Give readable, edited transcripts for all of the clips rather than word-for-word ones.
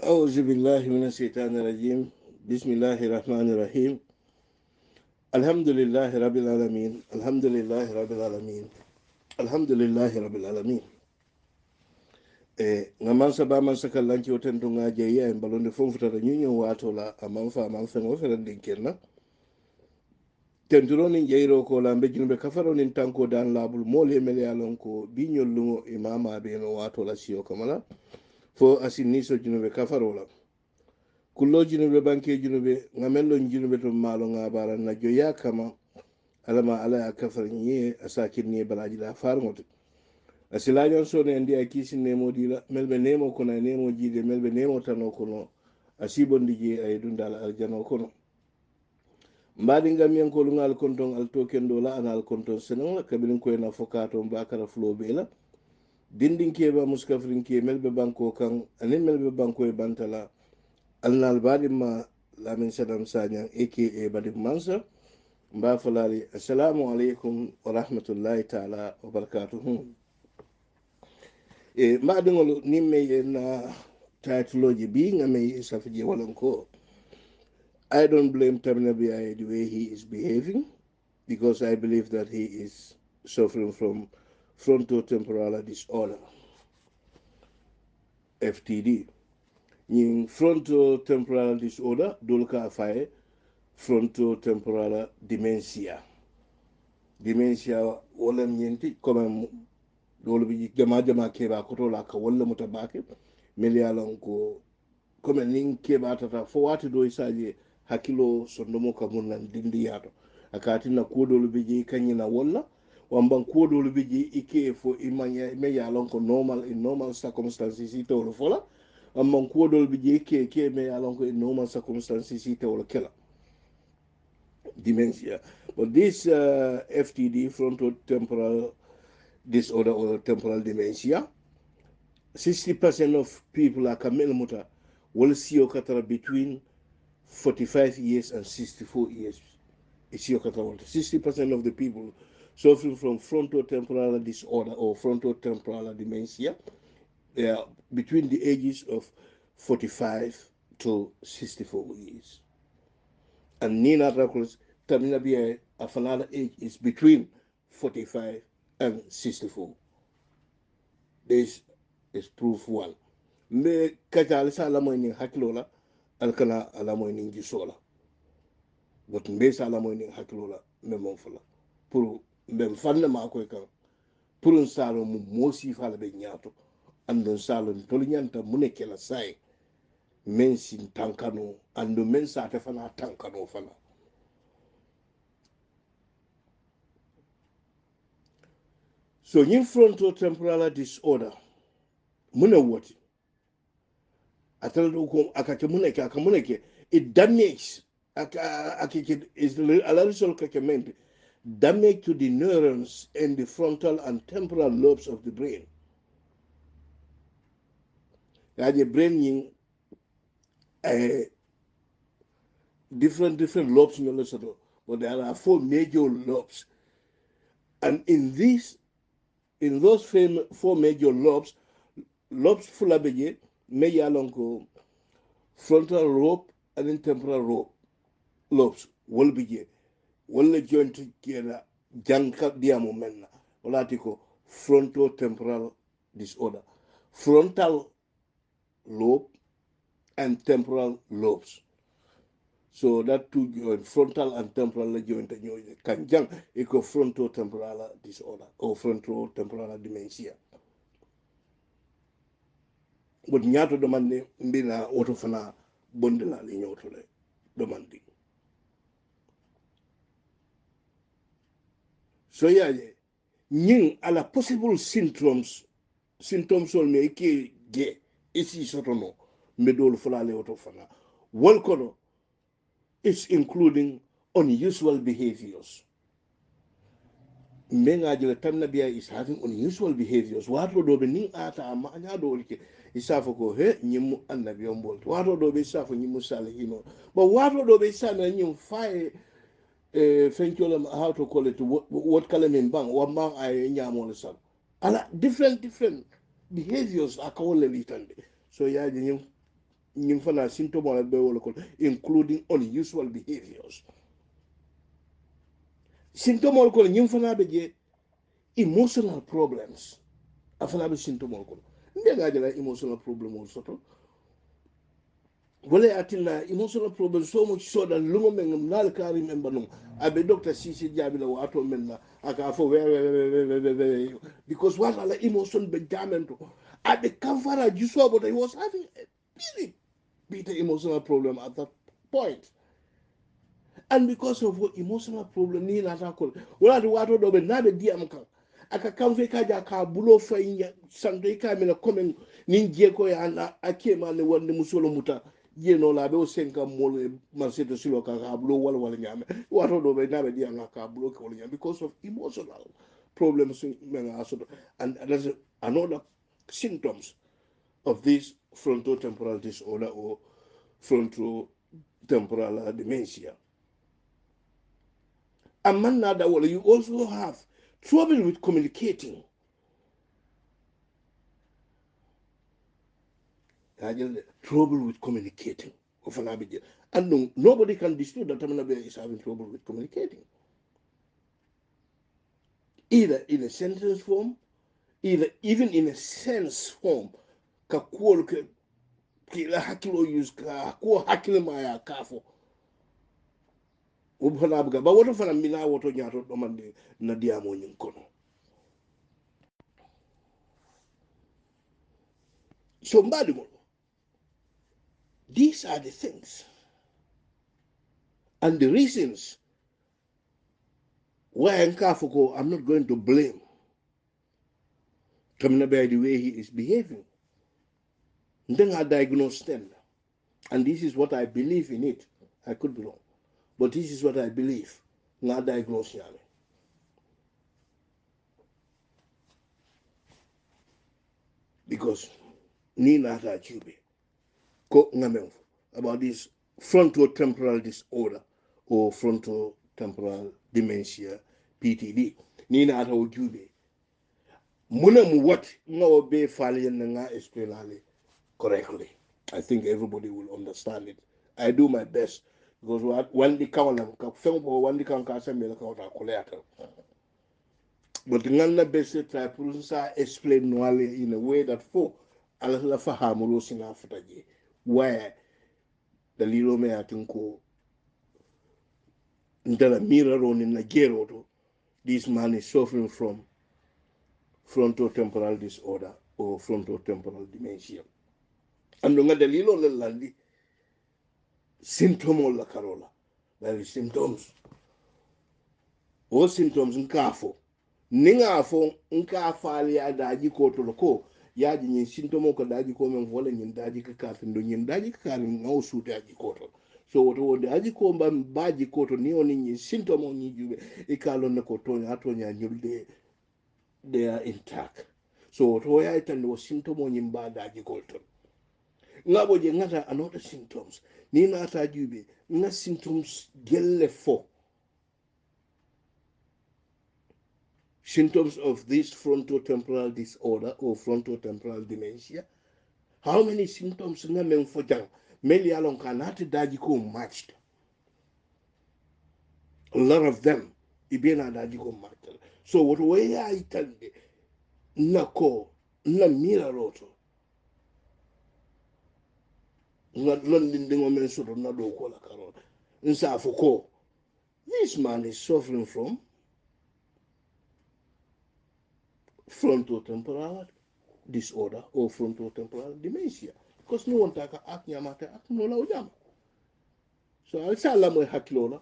أعوذ بالله من الشيطان الرجيم بسم الله الرحمن الرحيم الحمد لله رب العالمين الحمد لله رب العالمين الحمد لله رب العالمين ngaman sa ba man sa kallanki woten to ngaje ya en balonde fon futata nyunyo wato la aman fa man fen o feren din kenna tenturo nin jeyro ko la mbejino be kafaro nin tanko dan labul mole mele alon ko binyol lungo imama be no wato la siyo kamala fo asinni so jino be kafaro la kullo junube banke junube ngamello junube to malo ngabara na joya kama alama ala ya kafar nye asakin ne balaji da farngot asilajon so ne ndi akisi nemo dila melbe nemo kuna nemo jide melbe nemo tano kono asibondi je ay dundal aljano kono mbadi ngam yan ko lungal konton al token do la anal konton senon kabilin ko na fokato mbakara flobe la dindin keba muskafrin ke melbe banko kan anin melbe banko e bantala alnal badima lamin sadam sanya aka badim mansa mba falali assalamu alaikum wa rahmatullahi ta'ala wa barakatuhu madingol nimme na titleoji bi ngame safije walanko I don't blame 𝒕𝒉𝒊𝒔 the way he is behaving because I believe that he is suffering from frontotemporal disorder F.T.D. in frontotemporal disorder dolka afaye frontotemporal dementia wala nyenti comme dole bi jama keba ko to la ka wala mutabake miliyalan ko comme nin keba tata fo wati do isaje hakilo sondomo ka munnan dindi yato akati na ko dole bi kanyina wala wamban ko dole bi ike fo imanya me yalon ko normal in normal circumstances ito wala fola amman ko dole bi ke me yalon ko in normal circumstances ito wala kela dementia. But this F.T.D, frontotemporal disorder or temporal dementia, 60% of people are kamel muta will see okatara between 45 years and 64 years. 60% of the people suffering from frontotemporal disorder or frontotemporal dementia, they are between the ages of 45 to 64 years. And Nina records 𝒕𝒉𝒊𝒏 a final age is between 45 and 64. This is proof one. Me kajal sa alamoy ning hakilola alkana alamoy ning gisola. But me sa alamoy ning hakilola me monfala. Pour me fanna ma koy kan. Pour un salo mu mosi fala be nyato. Andon salo tolinyanta munekela sai. Men sin tankano ando men sa te fana tankano fana. So in frontotemporal disorder, muna wati atalo ko akake muneke it damage akake is alarisol kakement damage to the neurons in the frontal and temporal lobes of the brain. The brain in different lobes in the but there are 4 major lobes, and in those 4 major lobes fulabeje me yalonko frontal lobe and temporal lobes will be wala joint kera janka diamo menna wala tiko frontotemporal disorder, frontal lobe and temporal lobes. So that two joint, frontal and temporal joint kan jang iko frontotemporal disorder or frontotemporal dementia. But nyato domande mbina auto fana bondela li nyoto le domandi. So yeah, nying ala possible symptoms ol me ke ge isi sotono medol fulale auto fana. Walkono is including unusual behaviors. Menga jele 𝒕𝒉𝒊𝒏 is having unusual behaviors. Wato dobe ni ata amanya do like isafo ko he nyimu annabi ombol. Wato dobe isafo nyimu salihino. But wato dobe isana nyim fae how to call it what kalamin bang wambang ay nyamol sab. Ala different behaviors akawole litande. So ya nyim nyimfana symptomal be wala ko including unusual behaviors symptomal ko nyimfana be je emotional problems afana be symptomal ko mbe ga jala emotional problem o soto wala atina emotional problem so much so that lungo men nal kari member no abe doctor sisi jabila wato menna aka fo we because what ala emotion be jamento abe kamfara juso but he was having a really bitter emotional problem at that point. And because of what emotional problem ni na takol wala do wato do be na be diam kan aka kamfe kaja ka bulo fanya sande ka mina komen nin je ko ya na akema ne wonde musolo muta je no la be o senka mol marseto silo ka ka bulo wala nyame wato do be na be diam ka bulo ko nyame because of emotional problems men aso and that's another symptoms of this frontotemporal disorder or frontotemporal dementia. Among other, you also have trouble with communicating. Trouble with communicating. And no, nobody can dispute that Tamanabe is having trouble with communicating. Either in a sentence form, either even in a sense form. Kila hakilo use kuwa hakile maya kafo. Ubhanabuga, but what if I'm mina wato nyato domande na diamo nyinkono. So mbadi these are the things and the reasons why Nkafuko, I'm not going to blame Kamnabe the way he is behaving. Then I diagnosed them. And this is what I believe in it. I could be wrong. But this is what I believe. Not diagnose yani. Because ni nata chube. Ko ngamenfu about this frontotemporal disorder or frontotemporal dementia PTD. Ni nata chube. Muna mu what no be fali nga explain correctly. I think everybody will understand it. I do my best because one the count one the count can me count. But the best try to explain in a way that for Allah fahamu in Africa where the little me I think the mirror on in Nigeria this man is suffering from frontotemporal disorder or frontotemporal dementia. And the little landi symptom la carola. There is symptoms. All symptoms nkafo. Ningafo nkafali ya daji ko toloko ya jinyin symptom ko daji ko men wala nyin daji ka kafin do nyin daji ka kan ngausu daji ko to. So woto daji ko mba baji ko to ni oni nyin symptom ni jube ikalo na ko to nya to nya nyulde they are intact. So woto ya itan do symptom nyin ba daji ko to. Ngabo je ngata another symptoms ni na ta jube nga symptoms gelle fo symptoms of this frontotemporal disorder or frontotemporal dementia. How many symptoms nga men fo jang meli alon kanati daji ko matched. A lot of them ibena daji ko matched. So what way I itande na ko na mira roto na london dingo men so na do ko la karon nsa fo ko this man is suffering from frontotemporal disorder or frontotemporal dementia because no one taka ak nyamata ak no la ujama. So al sa la moy hakilola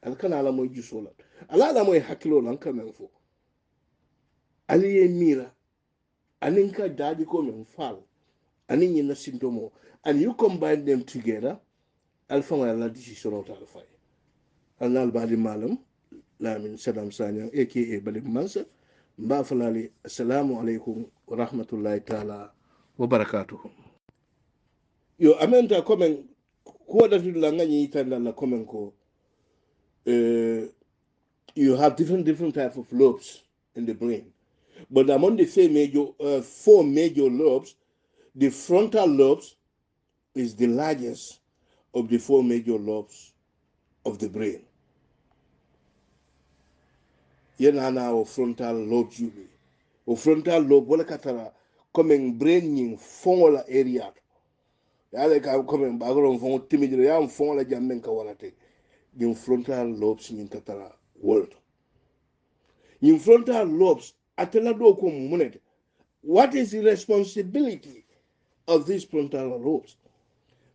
al kana la moy jusola ala la moy hakilola kan men fo ali ye mira anin ka daji ko men fal anin yin symptomo and you combine them together al fa la decision of al fa al badi malam lamin sadam sanya aka badi mansa mba falali assalamu alaikum wa rahmatullahi ta'ala wa barakatuh. Yo amenta komen ko da la ngani tanda la komen ko you have different types of lobes in the brain, but among the four major lobes, the frontal lobes is the largest of the four major lobes of the brain. Yenana o frontal lobe jubi. O frontal lobe wala katara coming brain yin fongola area. Yale ka coming bagro fongo timidire ya fongola jamen ka walate. Yin frontal lobes yin katara world. Yin frontal lobes atela do ko munet. What is the responsibility of these frontal lobes?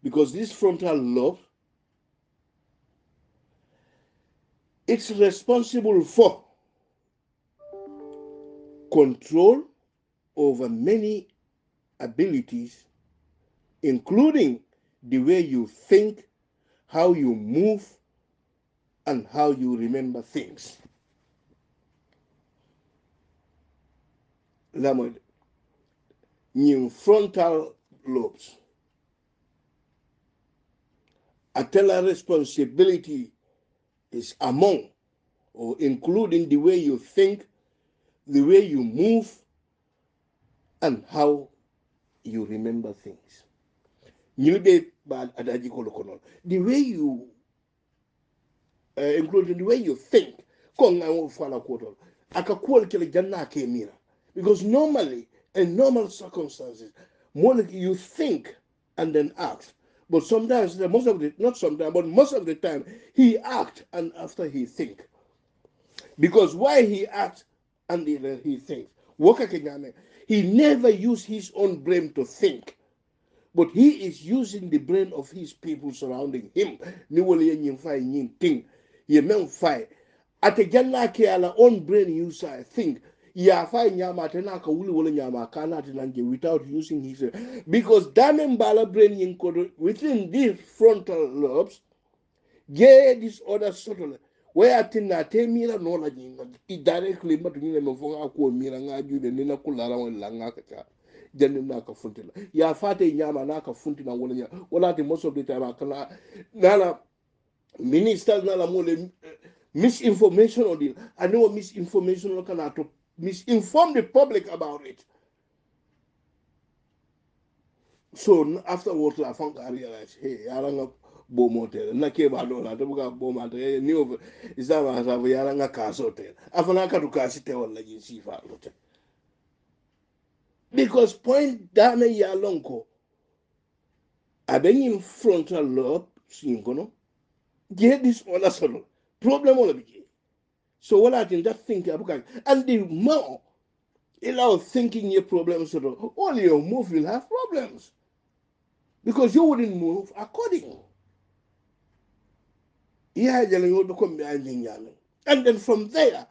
Because this frontal lobe, it's responsible for control over many abilities, including the way you think, how you move, and how you remember things. Lamod, in frontal lobes, a teller responsibility is among or including the way you think, the way you move, and how you remember things. The way you, including the way you think, because normally, in normal circumstances, more like you think and then act. But sometimes, most of the, not sometimes, but most of the time, he act and after he think. Because why he acts and then he thinks. He never used his own brain to think. But he is using the brain of his people surrounding him. At a janna ke ala own brain user think. Ya fa nyama tena ka wuli wala nyama kana tinanje without using his, because damen bala brain yin within these frontal lobes, yeah, this other subtle where tina te mira no la jinga directly but ni me fonga ko mira nga jude ni na kulara wala nga ka janni na ka funtila ya fate nyama na ka funtina wala nya wala the most of the time akala nala ministers nala mole misinformation or the I know misinformation kana to misinform the public about it. So afterwards I found I realized, hey, yaranga bo motel na ke ba do na to buka bo motel ni over isama sa yaranga kaso hotel afana ka to kasi te wala jinsi fa hotel, because point dame ya lonko abenyin frontal lobe singono get this other solo problem all biji. So what I think that think abuka and the more allow thinking your problems solo all your move will have problems because you wouldn't move according. And then from there,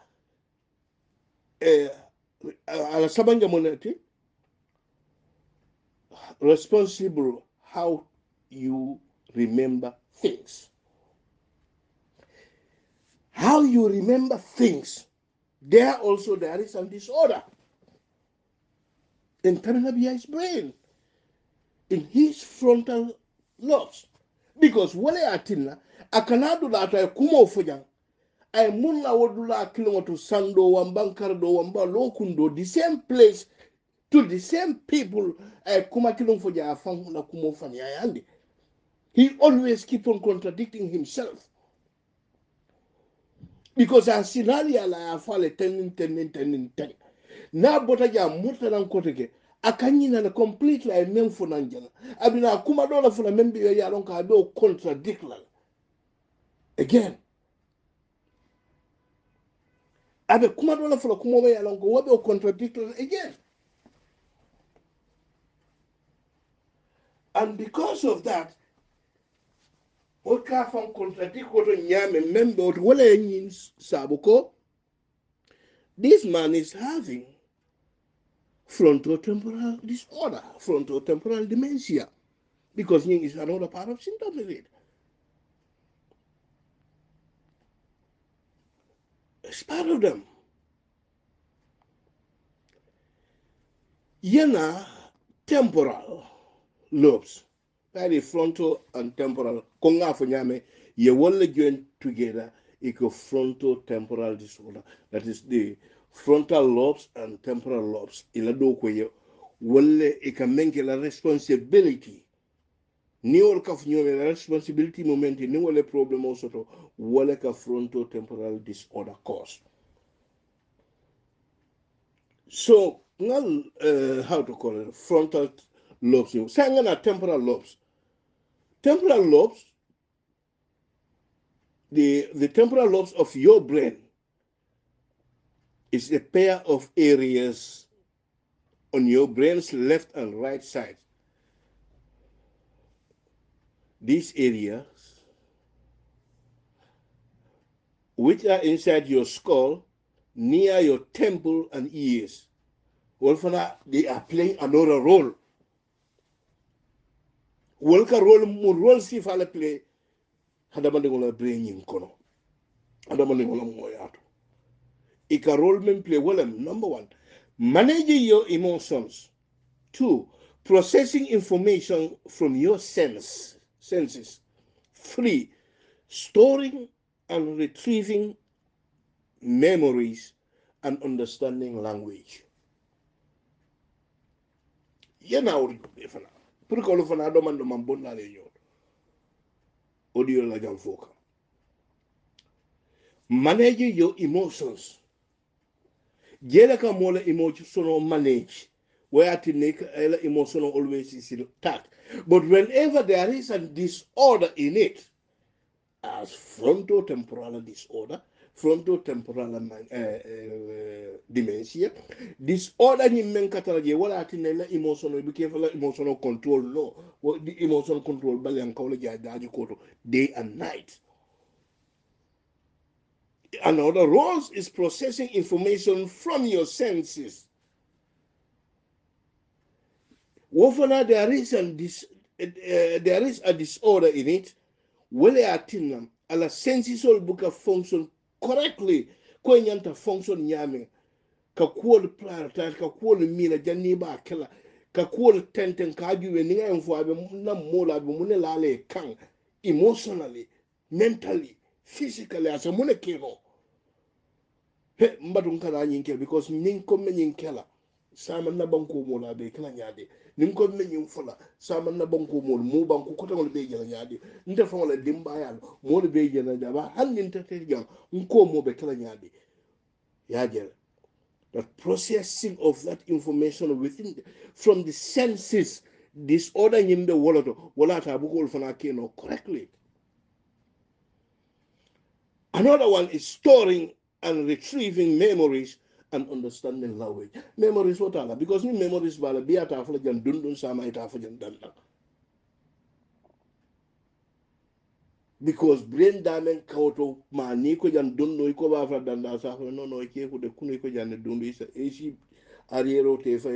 responsible how you remember things. How you remember things, there is some disorder in Tabinabia's brain, in his frontal lobes. Because wale atina, akanadu la ata kumo fujang, ay munna wodula kilometer sando wambankardo wamba lokundo, the same place to the same people ay kuma kilom fuja afang na kumo fanya yandi. He always keep on contradicting himself. Because a scenario la afale ten. Na bota ja muta nan koteke akanyina na completely ay memfo nanjana. Abina kuma dola funa membi ya lonka abe contradict la. Again. Abe kuma dola funa kuma ya lonka wabe contradict la again. And because of that, what ka from contradict what nyame member what wala yin sabuko, this man is having frontotemporal disorder, frontotemporal dementia, because yin is another part of symptom of it. It's part of them. Yena temporal lobes, very frontal and temporal. Konga fonyame ye wole join together equal frontotemporal disorder. That is the frontal lobes and temporal lobes. Ilado kwe wole ikamenke la responsibility ni wol kaf ñoome la responsibility momenti ni wole problème o soto wole ka frontotemporal disorder cause. So ngal how to call it frontal lobes yo sa ngana temporal lobes. Temporal lobes, the temporal lobes of your brain is a pair of areas on your brain's left and right side. These areas, which are inside your skull, near your temple and ears, they are playing another role. Wolka role si fala play hadama de ngola brain yin kono. Hadama de ngola moyato. Ika role men play number one, managing your emotions. 2, processing information from your senses. 3, storing and retrieving memories and understanding language. Yana ori fana. Pour que le fana demande de mon bon la réunion. Audio la jam foka. Managing your emotions. Jela ka mola emotional manage. Where to make emotional always is intact. But whenever there is a disorder in it, as frontotemporal disorder, frontotemporal dementia, disorder ni men katalaje wala atinela emotional be careful emotional control no. What the emotional control balian kawle jaji koto day and night. Another role is processing information from your senses. Wofana there is a disorder in it. Wele atinam ala sensisol buka function correctly ko nyanta function nyame ka kuol prioritize ka kuol mina janni ba kala ka kuol tenten ka juwe ni ngam fo abe na mola be mun lale kan emotionally, mentally, physically as a mun keno he mbadun kala nyinke because nin ko men nyinkela sama na banko mola be kala nyaade nim ko men nyim fula sama na banko mol mu banko ko tangol be jela nyaade nte fa wala dimba yal mol be jela jaba han nin tete jam nko mo be kala nyaade ya jela. That processing of that information from the senses disorder nyimbe wala ta bukol fana keno correctly. Another one is storing and retrieving memories and understanding language. Memories what are because ni memories bala biya ta fala jan dundun sama ita fa jan danda. Because brain damage kauto ma ni ko jan dundo ko ba fa danda sa no ke ko de kunu ko jan dundo isa esi ariero te fa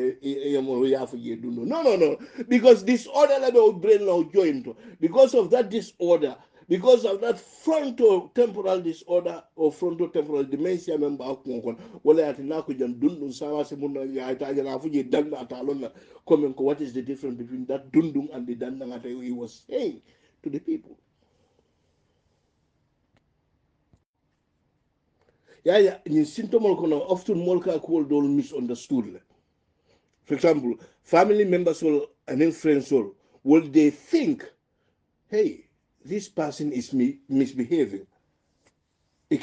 mo ya fa ye dundo. No. Because disorder level of brain now joined. Because of that disorder, because of that frontotemporal disorder or frontotemporal dementia member akon wala atina ko jan dundun sawa se mun ya ta jana fu je danda ta lonna comment ko what is the difference between that dundun and the danda ngata he was saying to the people. Yeah, in symptoms often molka called all misunderstood. For example, family members and friends will they think, hey, this person is misbehaving. They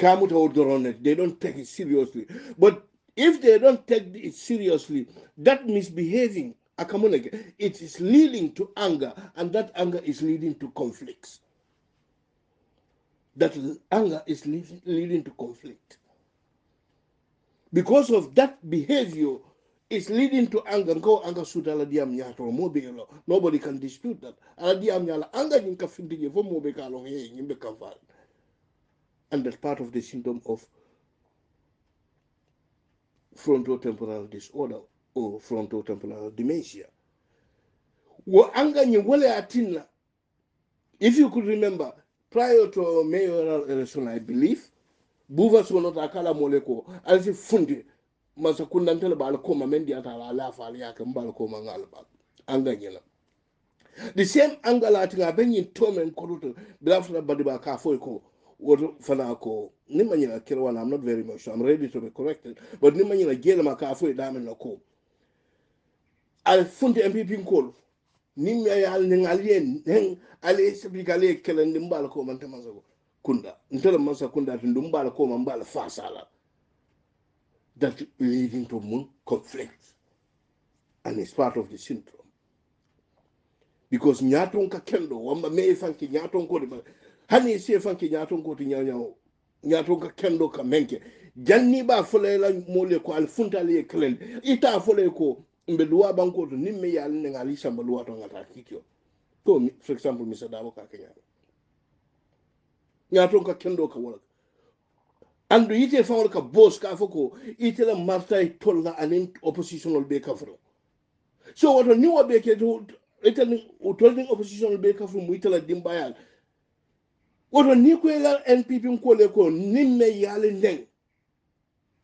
don't take it seriously. But if they don't take it seriously, that misbehaving, it is leading to anger, and that anger is leading to conflicts. That anger is leading to conflict. Because of that behavior, it's leading to anger. Nobody can dispute that. And that's part of the symptom of frontotemporal disorder or frontotemporal dementia. If you could remember, prior to mayoral election, I believe, Buva sonota akala moleko alsi fundi masakunda ntele bala koma mendi atala ala fali yake mbala koma ngala ba anga nyela the same angala atinga benyi tome nkoruto bilafuna badiba ka foiko woto fana ko nima nyela kirwana. I'm not very much, I'm ready to be corrected, but nima nyela gela maka foi dame na ko al fundi MPP nkolo nim ya yal ning alien ning ale sabigale kelen dimbal ko man tamaso kunda ntela masa kunda tindumbal ko man bal fasala that leading to mun conflict and it's part of the syndrome because nyaton ka kendo wamba me fanki nyaton ko de hani se fanki nyaton ko ti nyaw nyaton ka kendo ka menke janni ba fole la mole ko al funtale kelen ita fole ko mbe duwa banko to nimme yal ning ali samba luwa to ngata kikyo to for example Mr. Dabo ka kenya nyaton ka kendo ka wala andu yite fawol ka boss ka foko ite la marta tolla anin oppositional be ka fro so wato ni wabe ke to ite ni tollin oppositional be ka fro mu ite la dimbayal wato ni ko la NPP ko le ko nimme yale ndeng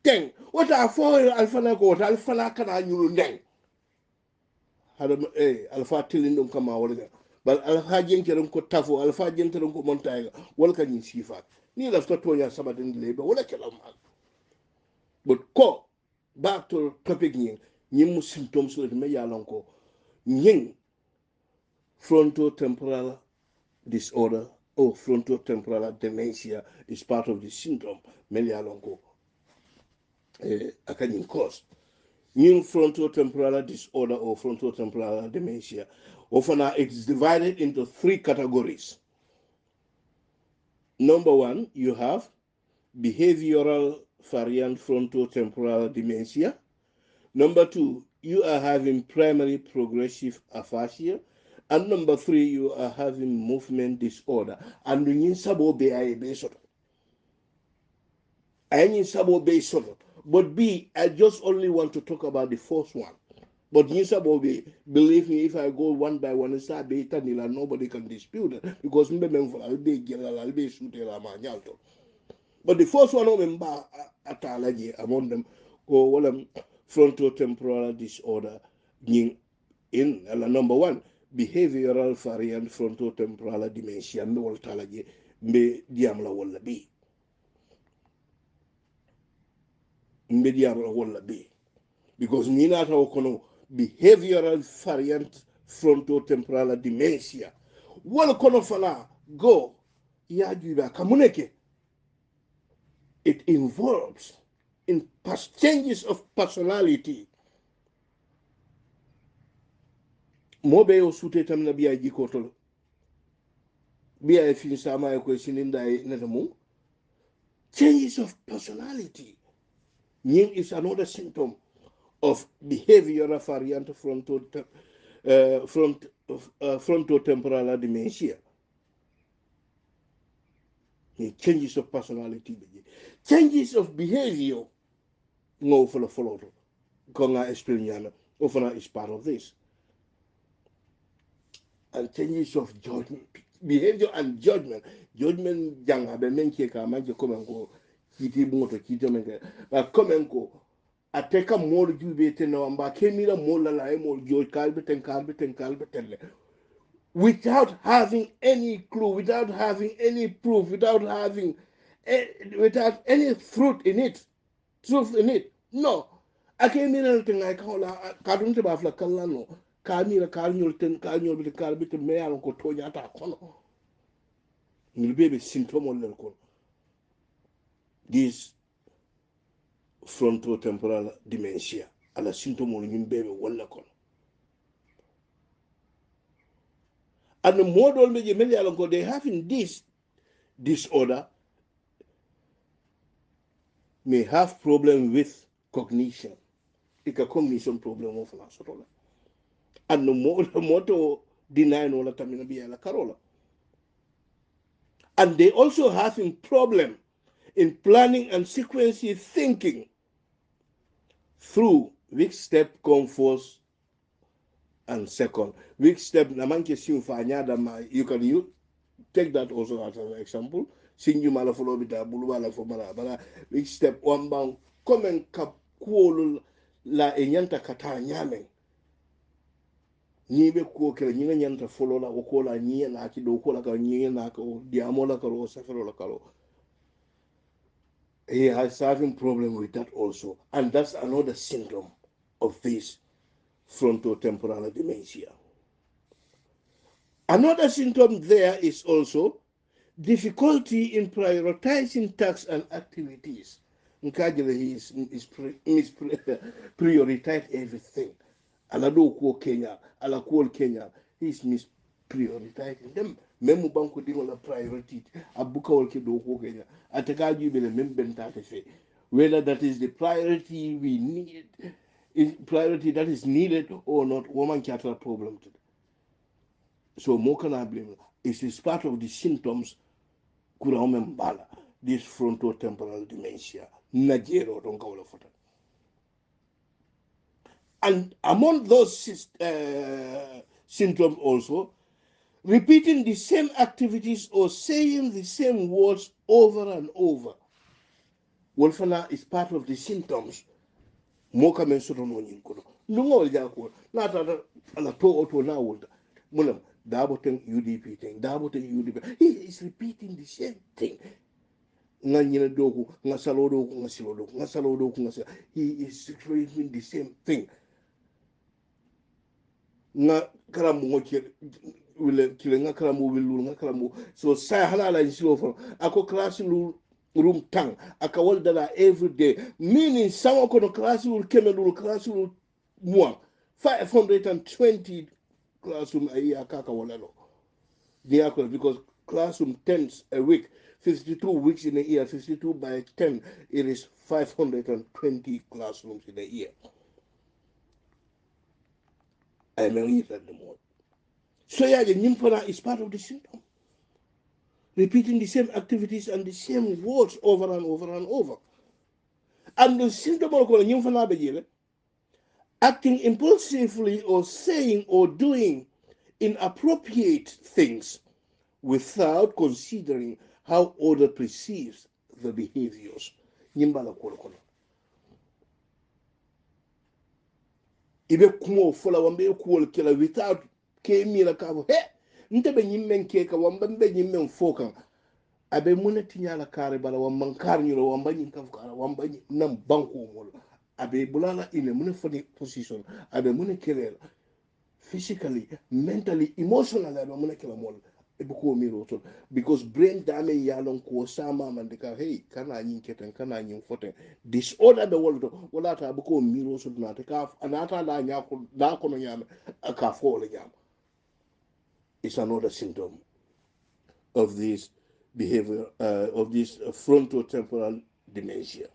teng wata fo alfana ko wata alfana kana nyulu ndeng hada alfa tilin dum kama wala bal alfa jenkeron ko tafo alfa jenkeron ko montayga wala kan ni sifa ni lafta tonya sabatin lebe wala kelam but ko back to topic ñing mu symptoms le me yalon ko ñing frontotemporal disorder or frontotemporal dementia is part of the syndrome me yalon ko akañing cause ñing frontotemporal disorder or frontotemporal dementia often it's divided into 3 categories. Number 1, you have behavioral variant frontotemporal dementia. Number 2, you are having primary progressive aphasia. And number 3, you are having movement disorder. And you sabo be a besoto. I sabo be soto. But B, I just only want to talk about the first one. But you sabo be, believe me, if I go one by one, nobody can dispute it. Because I'll be shooting. But the first one remember atalaje among them or what frontotemporal disorder in number 1 behavioral variant frontotemporal dementia me wol talaje mbe diam la wala bi mbe diam la wala bi because ni na taw kono behavioral variant frontotemporal dementia wala kono fala go ya juba kamuneke. It involves in changes of personality. Mobe yo sute tamna biya jikotol. Biya fin sama ko sininda netamu. Changes of personality. Yin is another symptom of behavioral variant frontotemporal dementia. Changes of personality. Changes of behavior. No follow. Konga explain often is part of this. And changes of judgment, behavior and judgment. Judgment jang habe menke ka manje komen ko kiti moto kiti menke. Ba komen ko ateka mol jube te no amba kemira mol la e mol jo kalbe ten without having any clue, without having any proof, without any truth in it. No. Akemira te ngai ka hola kadun te ba fla kallano. Kamira kalnyol bit kalbit me yalon ko tonya ta kono ngil bebe symptom lel ko this frontotemporal dementia ala symptom ngin bebe wala kono and the model me yalon ko they having this disorder may have problem with cognition ika cognition problem of la sotola and the moto deny no la tamina biya la karola. And they also having problem in planning and sequencing thinking through which step come first and second. Which step namanke simfanyada ma you can take that also as an example. Sinju mala follow bita bulubala for mala bala which step one bang komen kap kuolu la enyanta kata nyame nibe ko kele nyina nyanta follow la okola nyi na ki do kola ka nyi na ko diamola ka ro safero la kalo. He has having problem with that also, and that's another symptom of this frontotemporal dementia. Another symptom there is also difficulty in prioritizing tasks and activities. Nkajile is prioritize everything. Ala do ko Kenya, ala ko Kenya, he's misprioritizing them. Memu banko dingo la priority. Abuka wal ke do ko Kenya. Atakaji bele membenta fe. Whether that is the priority we need, priority that is needed or not, woman can't have a problem today. So more can I blame? It is part of the symptoms kuraume this frontotemporal dementia. Najero don't go for that. And among those symptoms also, repeating the same activities or saying the same words over and over. Wolfana is part of the symptoms. Moka mensudo no nyinkono. Nungo jako na ta ala to auto na wolda. Mulam daboten UDP thing, daboten UDP. He is repeating the same thing. Nga nyina doku, nga salodoku, nga silodoku, nga salodoku, nga silodoku. He is repeating the same thing. Nga karamu ngoche wile kile nga karamu wilu nga karamu so sa halala insilo for ako class room tang aka walda every day meaning some kono classroom kemelu classroom moi 520 classroom a year kaka walalo because classroom 10 a week 52 weeks in a year 52 by 10 it is 520 classrooms in a year. I mean at the moment. So yeah, the nymphala is part of the symptom. Repeating the same activities and the same words over and over and over. And the symptom of nymphala acting impulsively or saying or doing inappropriate things without considering how other perceives the behaviors. Nyimbala kono. Ibe kumo fola wambe kuol kila without ke mila kabo he ntebe nyimmen keka wambe nyimmen fokan abe muna tinyala kare bala wamman kar nyuro wamba nyin kaf kara wamba nam banko mol abe bulala ine muna fani position abe muna kelel physically mentally emotionally abe muna kela mol ebe ko miro to because brain damage yalon ko sama man de ka hey kana nyin keten kana nyin foten disorder be woldo wala ta abe ko miro so na te ka anata la nya ko da ko no nyama aka fo le nyama. It's another symptom of this behavior of this frontotemporal dementia.